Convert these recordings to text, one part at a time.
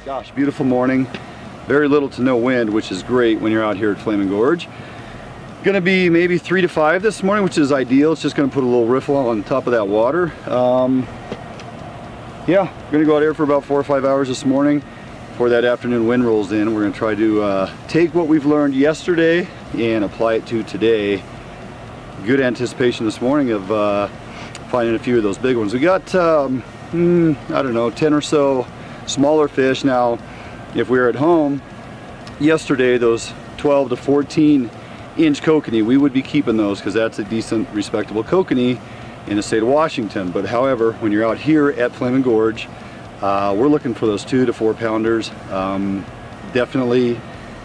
Gosh, beautiful morning. Very little to no wind, which is great when you're out here at Flaming Gorge. Gonna be maybe 3 to 5 this morning, which is ideal. It's just gonna put a little riffle on top of that water. Yeah, gonna go out here for about 4 or 5 hours this morning before that afternoon wind rolls in. We're gonna try to take what we've learned yesterday and apply it to today. Good anticipation this morning of finding a few of those big ones. We got, I don't know, 10 or so smaller fish. Now, if we were at home yesterday, those 12 to 14 inch kokanee, we would be keeping those because that's a decent, respectable kokanee in the state of Washington. But however, when you're out here at Flaming Gorge, we're looking for those 2 to 4 pounders. Definitely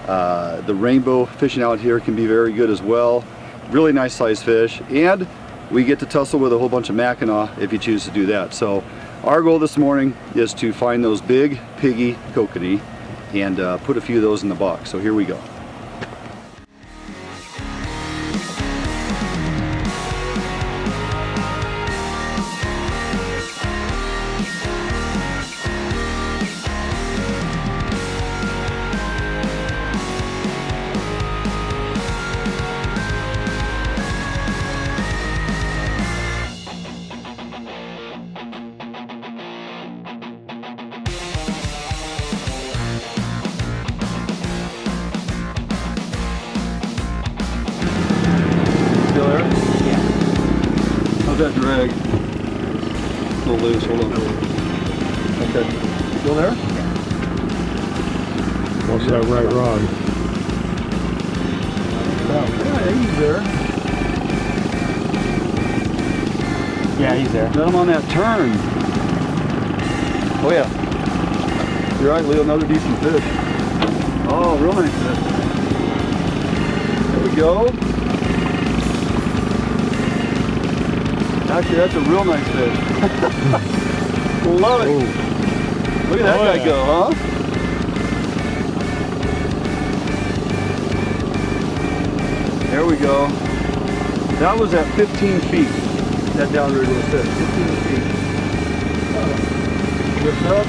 the rainbow fishing out here can be very good as well. Really nice sized fish, and we get to tussle with a whole bunch of Mackinaw if you choose to do that. So our goal this morning is to find those big piggy kokanee and put a few of those in the box. So here we go. That drag. It's a little loose, hold on. Okay. Still there? What's that right rod? Yeah, he's there. Yeah, he's there. Got him on that turn. Oh yeah. You're right, Leo, another decent fish. Oh, real nice fish. There we go. Actually, that's a real nice fish. Love it. Ooh. Look at that guy go, huh? There we go. That was at 15 feet. That downriver was fish. 15 feet. Lift up.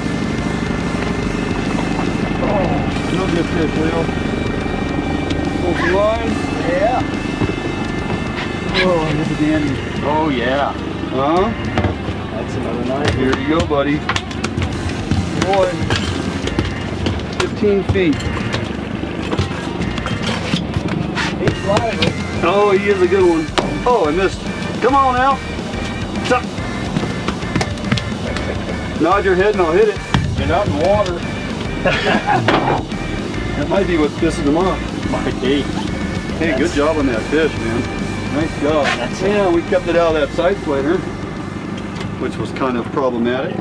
Oh, real good fish, Leo. Pull some line. Yeah. Oh, here's a dandy. Oh yeah. Huh? That's another nice. Here you go, buddy. Boy. 15 feet. He's flying. Oh, he is a good one. Oh, I missed. Come on now. Stop. Nod your head and I'll hit it. You're not in water. That might be what's pissing them off. Might be. Hey, good job on that fish, man. Nice job. Yeah, we kept it out of that side slider, which was kind of problematic.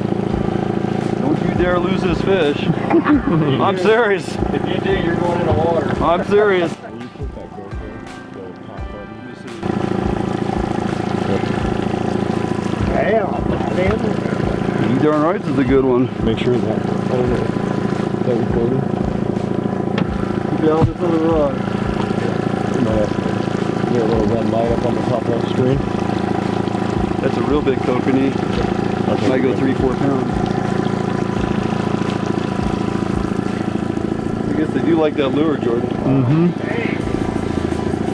Don't you dare lose this fish. I'm serious. If you do, you're going into water. I'm serious. You darn right this is a good one. Make sure that recorded. Keep it out of the rod. Get a little red light up on the top of that screen. That's a real big kokanee. Okay, might go 3-4 pounds. I guess they do like that lure, Jordan.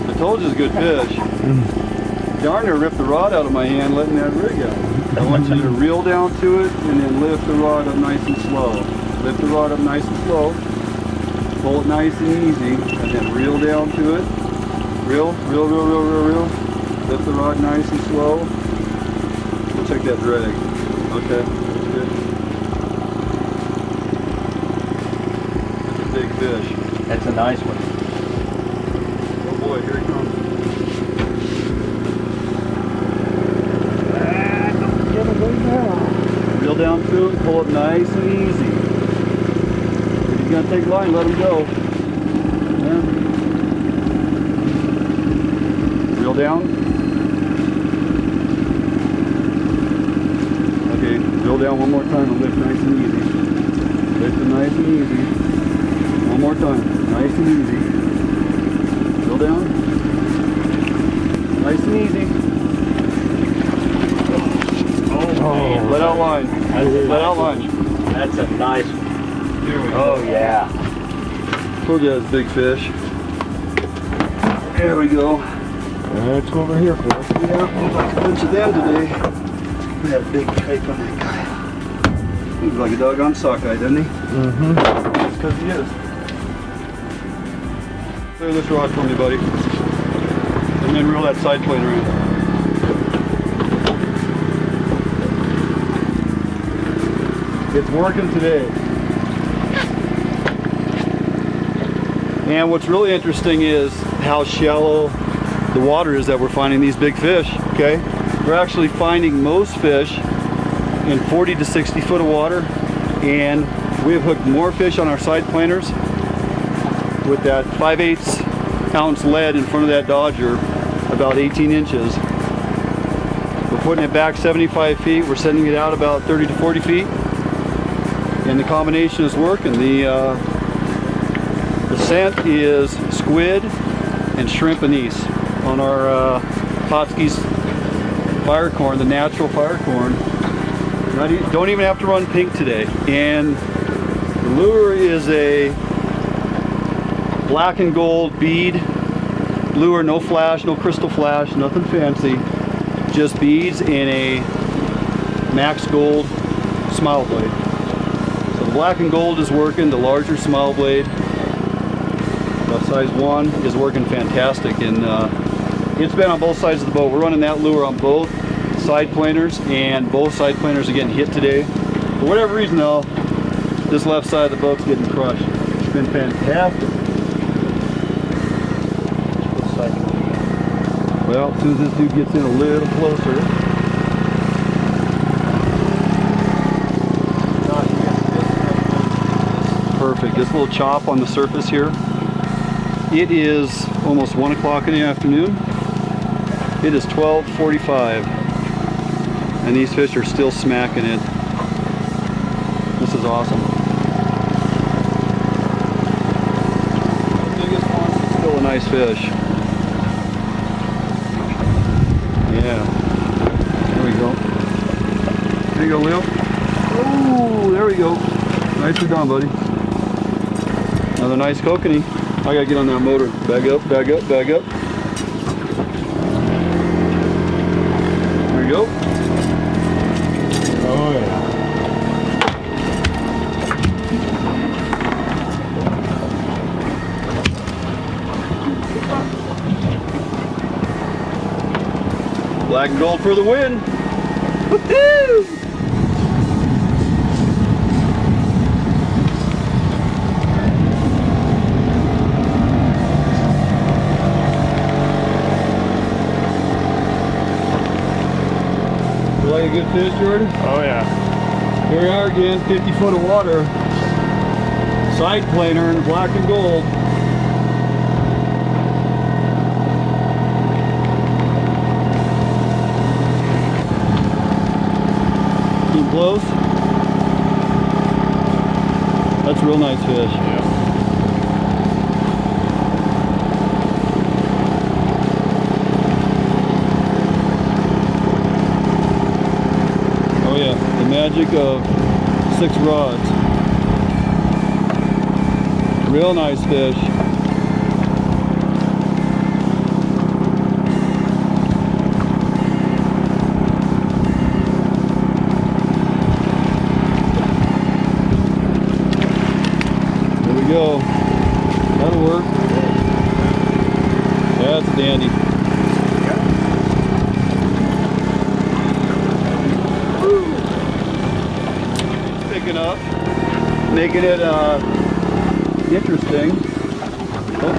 I told you it's a good fish. Darn near ripped the rod out of my hand letting that rig out. I want you to reel down to it and then lift the rod up nice and slow. Lift the rod up nice and slow. Pull it nice and easy and then reel down to it. Reel, reel, reel, reel, reel, reel. Lift the rod nice and slow. We'll check that drag. Okay, good. That's a big fish. That's a nice one. Oh boy, here he comes. Reel down to it, pull it nice and easy. If he's gonna take line, let him go. Yeah. Reel down. Okay, reel down one more time and lift nice and easy. Lift it nice and easy. One more time, nice and easy. Reel down. Nice and easy. Oh, let out line. Let out line. That's a nice one. Oh yeah. Told you that was big fish. There we go. That's what we're here for. Yeah, like a bunch of them today. We had a big type on that guy. He was like a doggone sockeye, didn't he? Mm-hmm. That's because he is. Clear this rod for me, buddy. And then reel that side plane around. It's working today. And what's really interesting is how shallow the water is that we're finding these big fish, okay? We're actually finding most fish in 40 to 60 foot of water, and we have hooked more fish on our side planers with that 5/8 ounce lead in front of that Dodger, about 18 inches. We're putting it back 75 feet, we're sending it out about 30 to 40 feet, and the combination is working. The scent is squid and shrimp anise on our Pautzke's fire corn, the natural fire corn. Don't even have to run pink today. And the lure is a black and gold bead lure, no flash, no crystal flash, nothing fancy. Just beads in a max gold smile blade. So the black and gold is working, the larger smile blade, about size 1, is working fantastic. And it's been on both sides of the boat. We're running that lure on both side planers, and both side planers are getting hit today. For whatever reason though, this left side of the boat's getting crushed. It's been fantastic. Well, as soon as this dude gets in a little closer. Perfect. This little chop on the surface here. It is almost 1 o'clock in the afternoon. It is 12:45. And these fish are still smacking it. This is awesome. The biggest one is still a nice fish. Yeah. There we go. There you go, Leo. Oh, there we go. Nicely done, buddy. Another nice kokanee. I gotta get on that motor. Bag up, bag up, bag up. There you go. Oh yeah. Black and gold for the win. Woohoo! You like a good fish, Jordan? Oh yeah. Here we are again, 50 foot of water. Side planer in black and gold. Keep close. That's a real nice fish. Yeah. Oh yeah, the magic of 6 rods. Real nice fish. There we go. That'll work. That's dandy. Picking up, making it interesting. Oh.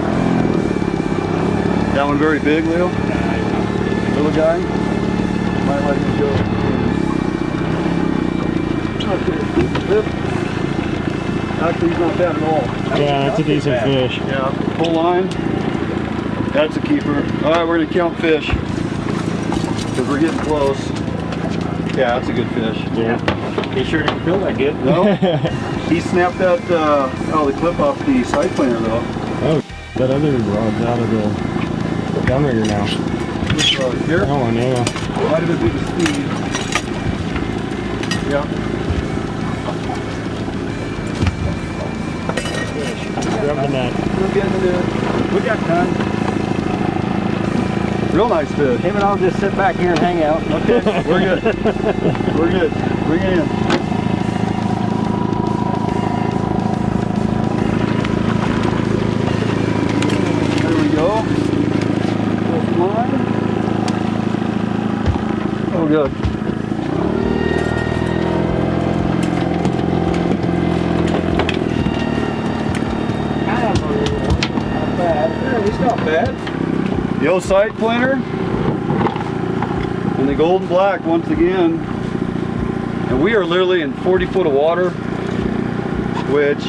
That one very big, Leo. Little guy. Might let him go. Actually, he's not bad at all. Yeah, that's a decent fish. Yeah. Full line. That's a keeper. All right, we're gonna count fish because we're getting close. Yeah, that's a good fish. Yeah. He sure didn't feel that good. No, he snapped that the clip off the side planer though. Oh, that other rod's out of the downrigger now. This rod here. That one, yeah. Might have been due to speed. Yeah. Grab the net. We're getting into it. We got time. Real nice fish. Him and I'll just sit back here and hang out. Okay, we're good. We're good. Bring it in. There we go. Close line. Oh, good. Not bad. Yeah, he's not bad. The old side planer and the golden black once again. And we are literally in 40 foot of water, which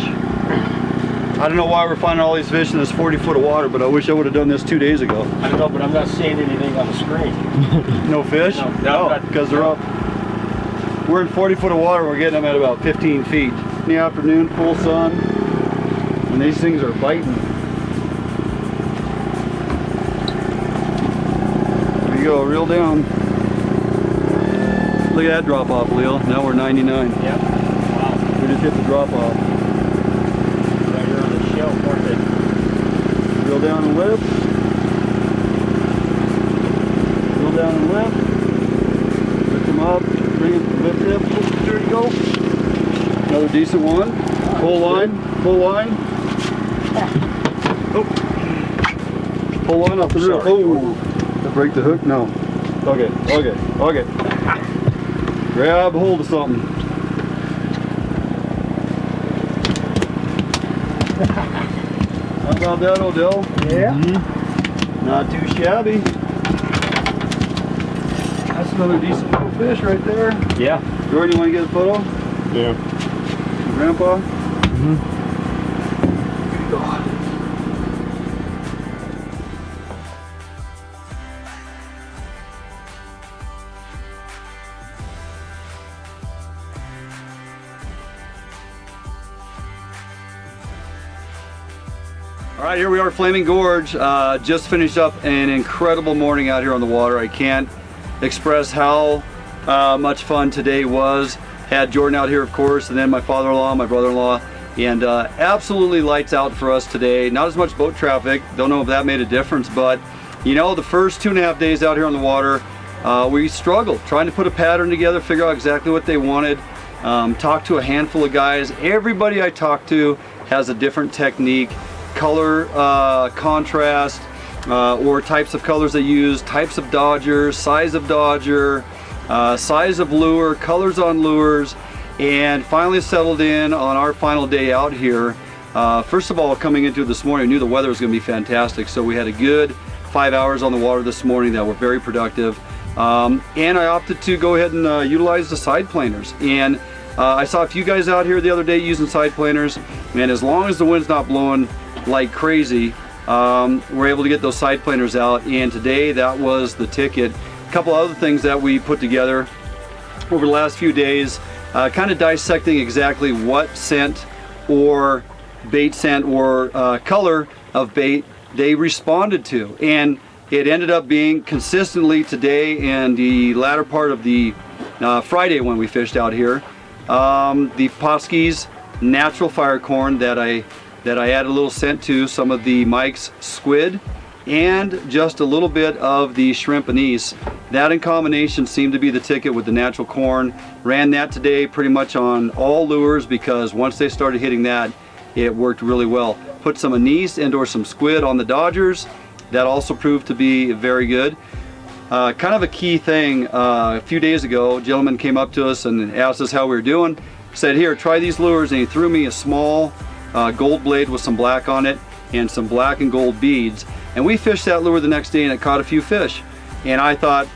I don't know why we're finding all these fish in this 40 foot of water, but I wish I would have done this 2 days ago. I don't know, but I'm not seeing anything on the screen. No fish? No, because they're up. We're in 40 foot of water, we're getting them at about 15 feet. In the afternoon, full sun, and these things are biting. There you go, reel down. Look at that drop off, Leo. Now we're 99. Yep. Wow. We just hit the drop off. Right here on the shelf, weren't they? Reel down and lift. Reel down and lift. Lift them up. Bring it, lift it. There you go. Another decent one. Full line. Full line. Oh. Pull line off the reel. Oh. Did I break the hook? No. Okay. Okay. Okay. Grab hold of something. How about that, Odell? Yeah. Not too shabby. That's another decent little fish right there. Yeah. Jordan, you want to get a photo? Yeah. Grandpa? All right, here we are, Flaming Gorge. Just finished up an incredible morning out here on the water. I can't express how much fun today was. Had Jordan out here, of course, and then my father-in-law, my brother-in-law, and absolutely lights out for us today. Not as much boat traffic. Don't know if that made a difference, but you know, the first 2.5 days out here on the water, we struggled trying to put a pattern together, figure out exactly what they wanted. Talked to a handful of guys. Everybody I talked to has a different technique. Color contrast, or types of colors they use, types of dodgers, size of dodger, size of lure, colors on lures, and finally settled in on our final day out here. First of all, coming into it this morning, I knew the weather was going to be fantastic, so we had a good 5 hours on the water this morning that were very productive. And I opted to go ahead and utilize the side planers. And I saw a few guys out here the other day using side planers, and as long as the wind's not blowing like crazy, we're able to get those side planers out, and today that was the ticket. A couple other things that we put together over the last few days, kind of dissecting exactly what scent or bait scent or color of bait they responded to, and it ended up being consistently today and the latter part of the Friday when we fished out here, the Pautzke's natural fire corn that I add a little scent to, some of the Mike's squid, and just a little bit of the shrimp anise. That in combination seemed to be the ticket with the natural corn. Ran that today pretty much on all lures, because once they started hitting that, it worked really well. Put some anise and or some squid on the dodgers. That also proved to be very good. Kind of a key thing, a few days ago, a gentleman came up to us and asked us how we were doing. Said, here, try these lures, and he threw me a small gold blade with some black on it and some black and gold beads, and we fished that lure the next day and it caught a few fish. And I thought,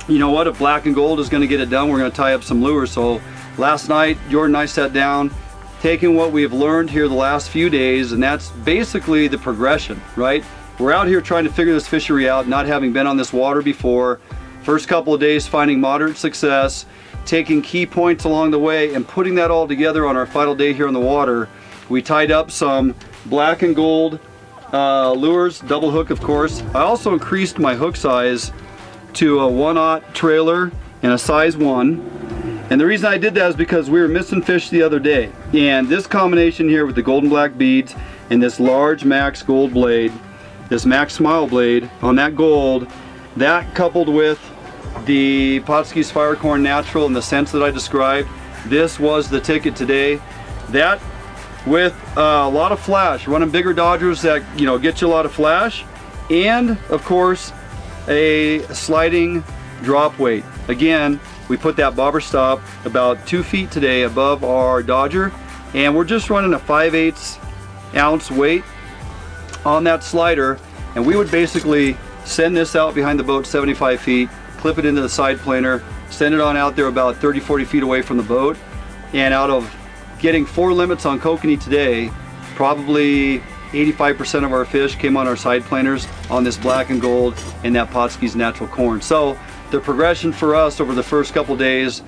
you know what, if black and gold is going to get it done, we're going to tie up some lures. So last night Jordan and I sat down, taking what we've learned here the last few days, and that's basically the progression, right? We're out here trying to figure this fishery out, not having been on this water before. First couple of days finding moderate success, taking key points along the way and putting that all together on our final day here on the water. We tied up some black and gold lures, double hook of course. I also increased my hook size to a 1/0 trailer and a size 1. And the reason I did that is because we were missing fish the other day. And this combination here with the golden black beads and this large Max gold blade, this Max Smile blade on that gold, that coupled with the Pautzke's Firecorn Natural and the scents that I described, this was the ticket today. That with a lot of flash, running bigger dodgers that, you know, get you a lot of flash, and of course a sliding drop weight. Again, we put that bobber stop about 2 feet today above our dodger, and we're just running a 5/8 ounce weight on that slider, and we would basically send this out behind the boat 75 feet, clip it into the side planer, send it on out there about 30-40 feet away from the boat, and out of getting 4 limits on Kokanee today, probably 85% of our fish came on our side planers on this black and gold and that Pautzke's Natural Corn. So the progression for us over the first couple days,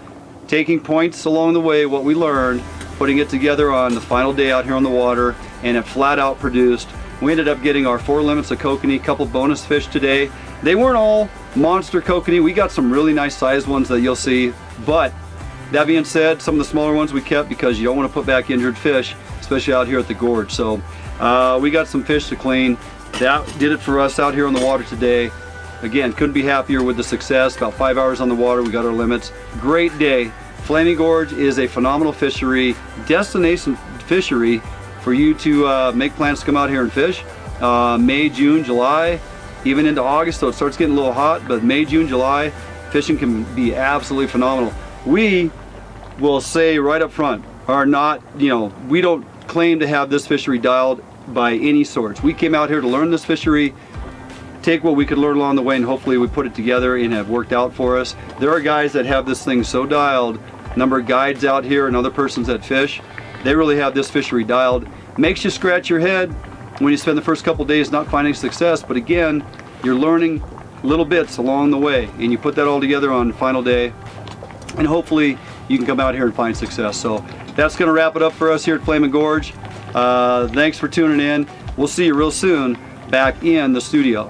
taking points along the way, what we learned, putting it together on the final day out here on the water, and it flat out produced. We ended up getting our 4 limits of Kokanee, couple bonus fish today. They weren't all monster Kokanee. We got some really nice sized ones that you'll see, but that being said, some of the smaller ones we kept because you don't want to put back injured fish, especially out here at the gorge. So we got some fish to clean. That did it for us out here on the water today. Again, couldn't be happier with the success. About 5 hours on the water, we got our limits. Great day. Flaming Gorge is a phenomenal fishery, destination fishery for you to make plans to come out here and fish. May, June, July, even into August, so it starts getting a little hot, but May, June, July, fishing can be absolutely phenomenal. We will say right up front, are not, you know, we don't claim to have this fishery dialed by any sorts. We came out here to learn this fishery, take what we could learn along the way, and hopefully we put it together and have worked out for us. There are guys that have this thing so dialed, number of guides out here and other persons that fish, they really have this fishery dialed. Makes you scratch your head when you spend the first couple days not finding success, but again, you're learning little bits along the way, and you put that all together on the final day, and hopefully you can come out here and find success. So that's going to wrap it up for us here at Flaming Gorge. Thanks for tuning in. We'll see you real soon back in the studio.